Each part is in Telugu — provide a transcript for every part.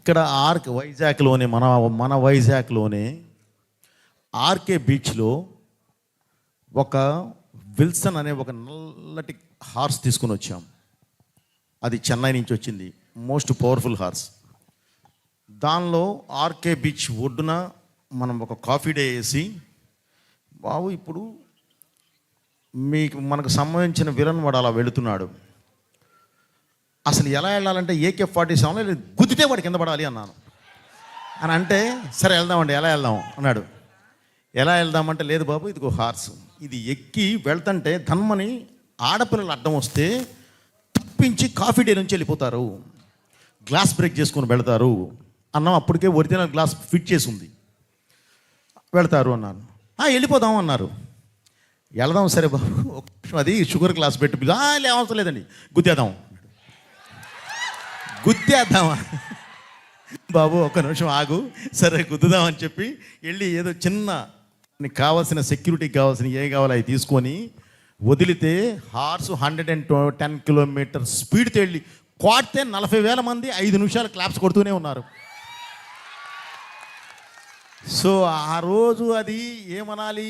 ఇక్కడ వైజాగ్లోనే మన వైజాగ్లోనే ఆర్కే బీచ్లో ఒక విల్సన్ అనే ఒక నల్లటి హార్స్ తీసుకుని వచ్చాం. అది చెన్నై నుంచి వచ్చింది, మోస్ట్ పవర్ఫుల్ హార్స్. దానిలో ఆర్కే బీచ్ ఒడ్డున మనం ఒక కాఫీ డే వేసి, బాబు ఇప్పుడు మనకు సంబంధించిన విలన్ వాడు అలా వెళుతున్నాడు, అసలు ఎలా వెళ్ళాలంటే AK-47 గుద్దితే వాడు కింద పడాలి అన్నాను. అని అంటే సరే వెళ్దామండి, ఎలా వెళ్దాం అన్నాడు. ఎలా వెళ్దామంటే లేదు బాబు ఇదిగో హార్స్, ఇది ఎక్కి వెళ్తుంటే ధన్మని ఆడపిల్లలు అడ్డం వస్తే తప్పించి కాఫీ డే నుంచి వెళ్ళిపోతారు, గ్లాస్ బ్రేక్ చేసుకొని వెళ్తారు అన్నాం. అప్పటికే ఒరిజినల్ గ్లాస్ ఫిట్ చేసి ఉంది, వెళ్తారు అన్నాను. వెళ్ళిపోదాం అన్నారు. వెళదాం సరే బాబు, ఒక నిమిషం అది షుగర్ గ్లాస్ పెట్టి అవసరం లేదండి గుద్దేద్దామా బాబు ఒక నిమిషం ఆగు, సరే గుద్దుదామని చెప్పి వెళ్ళి ఏదో చిన్న నీకు కావాల్సిన సెక్యూరిటీకి కావాల్సిన ఏ కావాలో అవి తీసుకొని వదిలితే హార్స్ 110 కిలోమీటర్ స్పీడ్తో వెళ్ళి కొడితే 40,000 మంది 5 నిమిషాలు క్లాప్స్ కొడుతూనే ఉన్నారు. సో ఆ రోజు అది ఏమనాలి,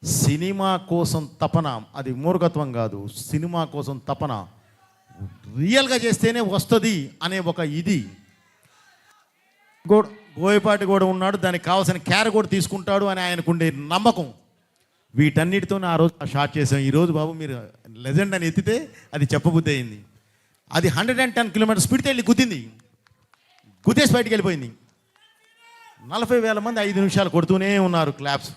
సినిమా కోసం తపన, అది మూర్ఖత్వం కాదు, సినిమా కోసం తపన, రియల్గా చేస్తేనే వస్తుంది అనే ఒక ఇది. బోయపాటి కూడా ఉన్నాడు, దానికి కావాల్సిన క్యారె కూడా తీసుకుంటాడు అని ఆయనకుండే నమ్మకం. వీటన్నిటితోనే ఆ రోజు షార్ట్ చేసాం. ఈరోజు బాబు మీరు లెజెండ్ అని ఎత్తితే అది చెప్పబుద్ధి అయింది. అది 110 కిలోమీటర్ స్పీడ్తో వెళ్ళి గుద్దేసి బయటికి వెళ్ళిపోయింది. 40,000 మంది 5 నిమిషాలు కొడుతూనే ఉన్నారు క్లాప్స్.